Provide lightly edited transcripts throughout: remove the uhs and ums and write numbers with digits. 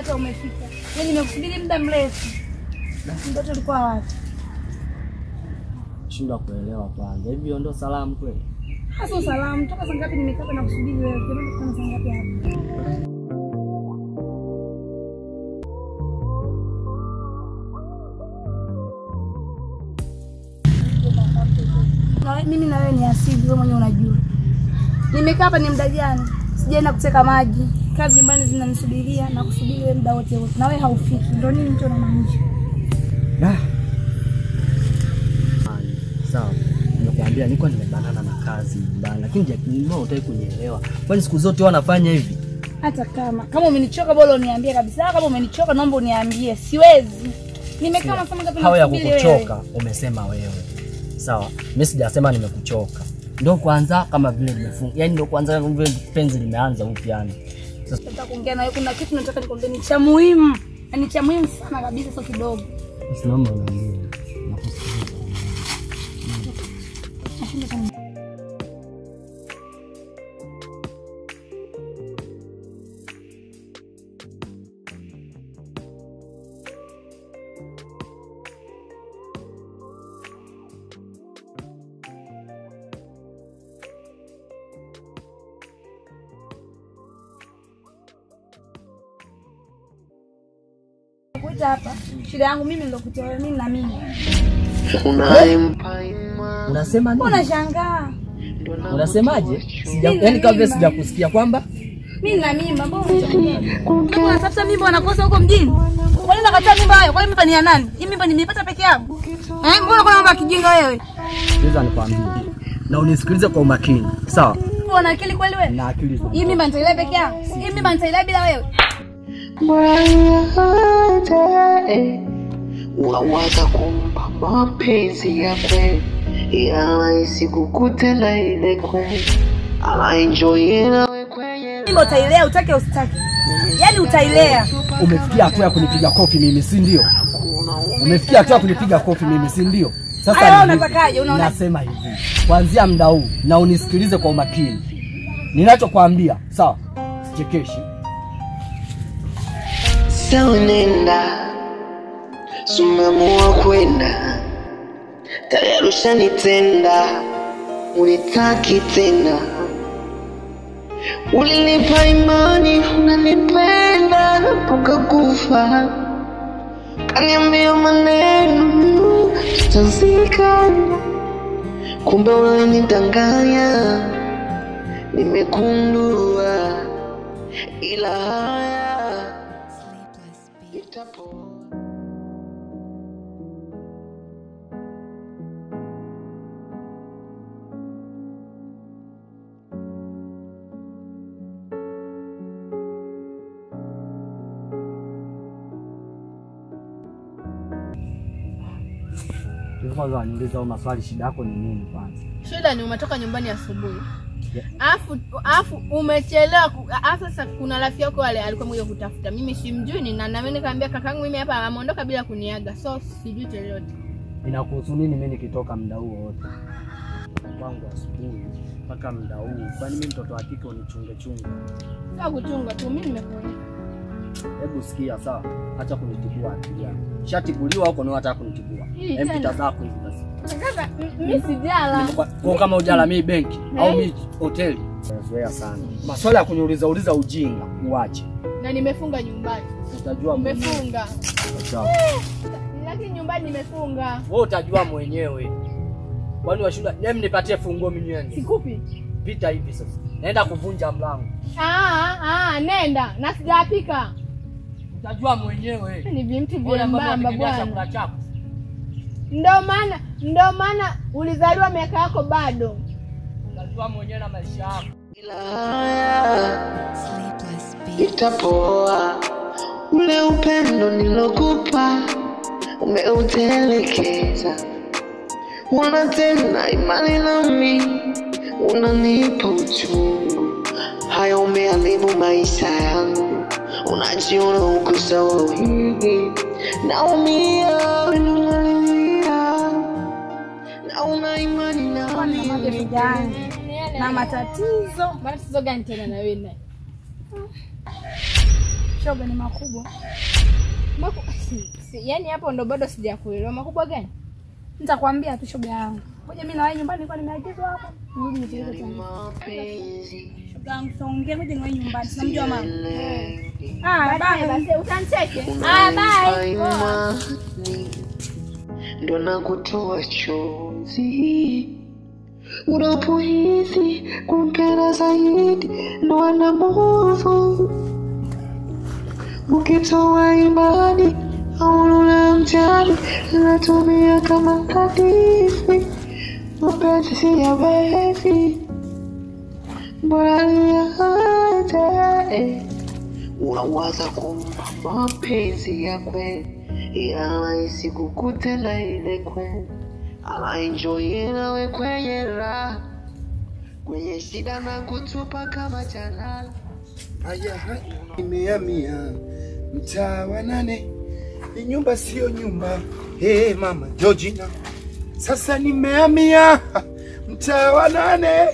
hata umefika. Yaani nimekusubiri muda mrefu. Ndio tulikuwa wapi? Shida kuelewa kwanza. Hivi ndio salamu kweli? Hasa salamu. Toka saa ngapi nimekaa na kusubiri wewe? Kirudi kwa saa ngapi hapa? Na mimi na wewe ni asili, wewe mwenyewe unajua. Nimekaa hapa ni muda gani? Sijaenda kuteka maji. Kazi nyumbani zinanisubiria na kusubiri wewe muda wote wote. Na wewe haufiki. Ndio nini mtu anamaanisha? Sawa. Nimekuambia niko nimebanana na kazi nyumbani, lakini mbona hutaki kunielewa? Kwani siku zote wanafanya hivi? Hata kama umenichoka bora uniambie kabisa. Kama umenichoka naomba uniambie. Siwezi. Nimekaa nasema ngapi hawa ya kukuchoka umesema wewe. Sawa. Mimi sijasema nimekuchoka. Ndio kwanza kama vile nimefunga. Yaani ndio kwanza kama vile penzi limeanza upya yani. Sasa nataka kuongea na wewe, kuna kitu nataka nikwambie ni cha muhimu. Ni cha muhimu sana kabisa, sio kidogo. Usinomba uniambie. Nakusikia. Kuja hapa. Shida yangu mimi ndio kutoa wewe, mimi na mimi. Unasema nini? Unashangaa. Unasemaje? Yaani kama vile sijakusikia kwamba mimi na mimba. Mbona unatafuta mimba unakosa huko mjini? Kwa nini unakataa mimba hayo? Kwa nini mimba ni ya nani? Hii mimba nimepata peke yangu. Mbona kwa mambo kijinga wewe? Siweza nikwambie. Na unisikilize kwa umakini. Sawa? Una akili kweli wewe? Na akili. Hii mimba nitailea peke yangu. Hii mimba nitailea bila wewe. Wawaza kumpa mapenzi ya kweli, ya isikukute na ile kweli, ala enjoy nawe kwenye mimba utailea utake usitake. Yaani utailea. Umefikia hatua ya kunipiga kofi mimi, si ndio? Umefikia hatua ya kunipiga kofi mimi, si ndio? Sasa unatakaje? Nasema hivi. Kuanzia muda huu na unisikilize kwa umakini. Ninachokuambia, sawa? Sichekeshi. Sawa nenda, sumamua kwenda, tayari ushanitenda, unitaki tena. Ulinipa imani, unanipenda, mpaka kufa. Kaniambia maneno, tutazikana. Kumbe unanidanganya, nimegundua, ila haya itapo. Kwanza niuliza maswali, shida yako ni nini kwanza? Shida ni umetoka nyumbani asubuhi. Alafu umechelewa. Sasa kuna rafiki yako wale alikuwa mmoja kutafuta. Mimi simjui ni na mimi nikamwambia kakangu mimi hapa ameondoka bila kuniaga. So sijui chochote. Inakuhusu nini mimi nikitoka muda huo wote? Kwangu asubuhi mpaka muda huu. Kwani mimi mtoto wa kike unichunge chunge? Sasa kuchunga tu mimi nimekuona. Hebu sikia sawa, acha kunitibua akili yangu. Shatibuliwa huko na unataka kunitibua. Mpita zako hivi basi. Sasa mimi sijala. Kwa kama ujala mimi benki au mimi hoteli. Zoea sana. Maswala ya kuniuliza ujinga uache. Na nimefunga nyumbani. Utajua nimefunga. Sawa. Lakini nyumbani nimefunga. Wewe utajua mwenyewe. Kwani washinda, mimi nipatie funguo mimi niende. Sikupi. Pita hivi sasa. Naenda kuvunja mlango. Nenda. Na sijapika. Utajua mwenyewe. Ni vimti vya mbamba bwana. Chakula chako. Ndio maana ulizaliwa miaka yako bado. Utajua mwenyewe na maisha yako. Itapoa. Ule upendo nilokupa umeutelekeza. Wana tena imani nami, unanipa uchungu. Haya umeharibu maisha yangu, unajiona uko sawa hivi. Naumia, na una imani nami na matatizo. Matatizo gani tena na wewe? Shoga ni makubwa. Yaani hapo ndo bado sijakuelewa. Makubwa gani? Nitakwambia tu shoga yangu. Ngoja mimi na wewe nyumbani kwa nimeagizwa hapa. Nirudi nipeleke tena. Shoga yangu tuongee ngoja ni wewe nyumbani. Sinamjua mama. Bye basi utanicheke. Bye. Ndo nakutoa chozi. Unapohisi kumpenda zaidi ndo ana movu. Ukitoa imani au unamjali natumia kama hadithi. Mapenzi si ya wevi bora niache. Unawaza kumpa mapenzi ya kweli ila isikukute na ile kweli. Anaenjoy nawe kwenye raha kwenye shida na kutupa kama jalala. Haya nimehamia mtaa wa 8. Ni nyumba sio nyumba. Mama Georgina. Sasa nimehamia mtaa wa 8.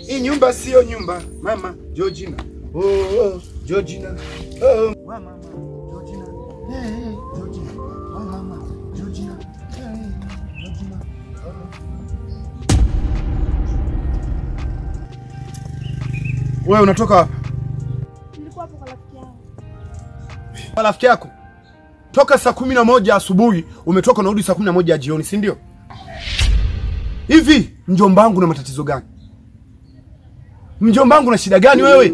Ni nyumba sio nyumba. Mama Georgina. Georgina. Wa mama Georgina. Georgina. Wa mama Georgina. Georgina. Wewe unatoka wapi? Nilikuwa hapo kwa rafiki yangu. Kwa rafiki yako? Toka saa 11 asubuhi umetoka na urudi saa 11 jioni, si ndio? Hivi mjomba wangu na matatizo gani? Mjomba wangu na shida gani wewe?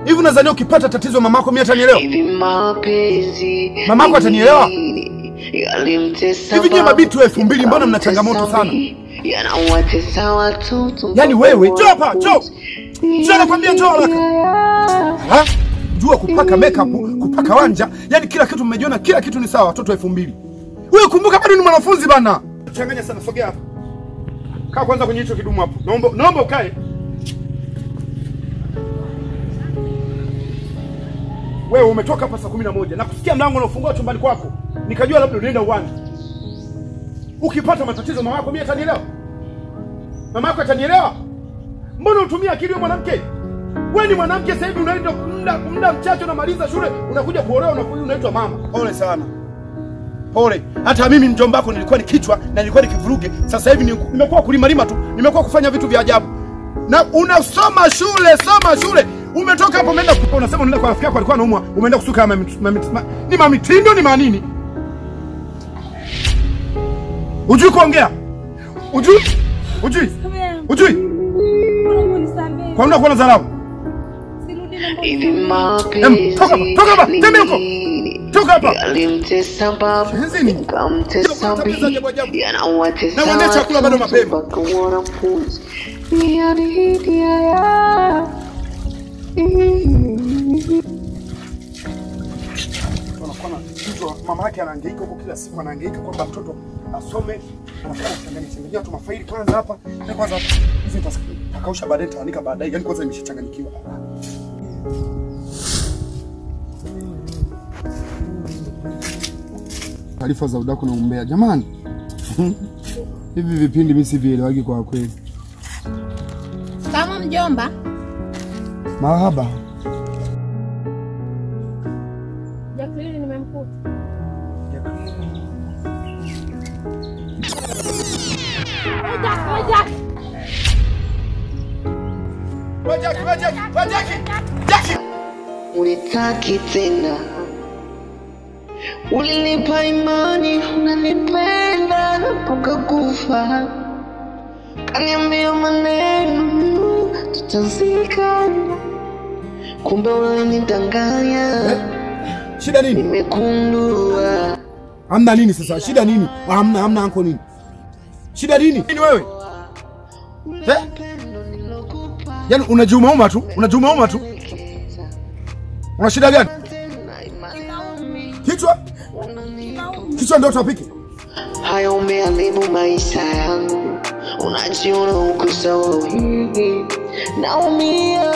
Hivi unadhani ukipata tatizo mamako mimi atanielewa? Hivi mapenzi Mamako atanielewa? yalimtesa. Hivi nyinyi mabitu 2000 mbona mna changamoto sana? Yanawatesa watoto. Yaani wewe njoo hapa, njoo. Njoo nakwambia njoo haraka. Jua kupaka makeup, kupaka wanja, yani kila kitu mmejiona kila kitu ni sawa watoto 2000. Wewe kumbuka bado ni mwanafunzi bana. Changanya sana, sogea hapa. Kaa kwanza kwenye hicho kidumu hapo. Naomba ukae. Wewe umetoka hapa saa 11 na kusikia mlango unafungua chumbani kwako. Nikajua labda unaenda uwanja. Ukipata matatizo mama yako mimi atanielewa? Mama yako atanielewa? Mbona utumia akili wewe mwanamke? Wewe ni mwanamke sasa hivi unaenda muda mchache unamaliza shule unakuja kuolewa unaitwa mama. Pole sana. Pole. Hata mimi mjomba wako nilikuwa ni kichwa na nilikuwa nikivuruge. Sasa hivi nimekuwa kulimalima tu. Nimekuwa kufanya vitu vya ajabu. Na unasoma shule, soma shule. Umetoka hapo umeenda unasema unaenda kwa rafiki yako alikuwa anaumwa, umeenda kusuka ni mamitindo ni manini? Ujui kuongea? Ujui? Kwa nini unakuwa na dharau? Hivi mapenzi toka hapa, tembea huko. Toka hapa. Yalimtesa baba, yakamtesa bibi, yanawatesa na unaenda chakula bado mapema. Mama yake anahangaika huko kila siku, anahangaika kwamba mtoto asome, anafanya changanya tu mafaili kwanza hapa, na kwanza hizi takausha baadaye taanika baadaye, yani kwanza nimeshachanganyikiwa. Taarifa za udaku na umbea jamani. Hivi vipindi mimi sivielewagi kwa kweli. Kama mjomba. Marhaba. Jacqueline nimemkuta. Jackie. Unitaki tena. Ulinipa imani, unanipenda mpaka kufa. Kaniambia maneno, tutazikana. Kumbe unanidanganya. Shida nini? Nimekundua. Hamna nini sasa? Shida nini? Hamna anko nini? Shida nini? Nini wewe? Yaani unajiumauma tu? Una shida gani? Kichwa ndio utapiki. Hayo umeharibu maisha yangu. Unajiona uko sawa hivi. Naumia.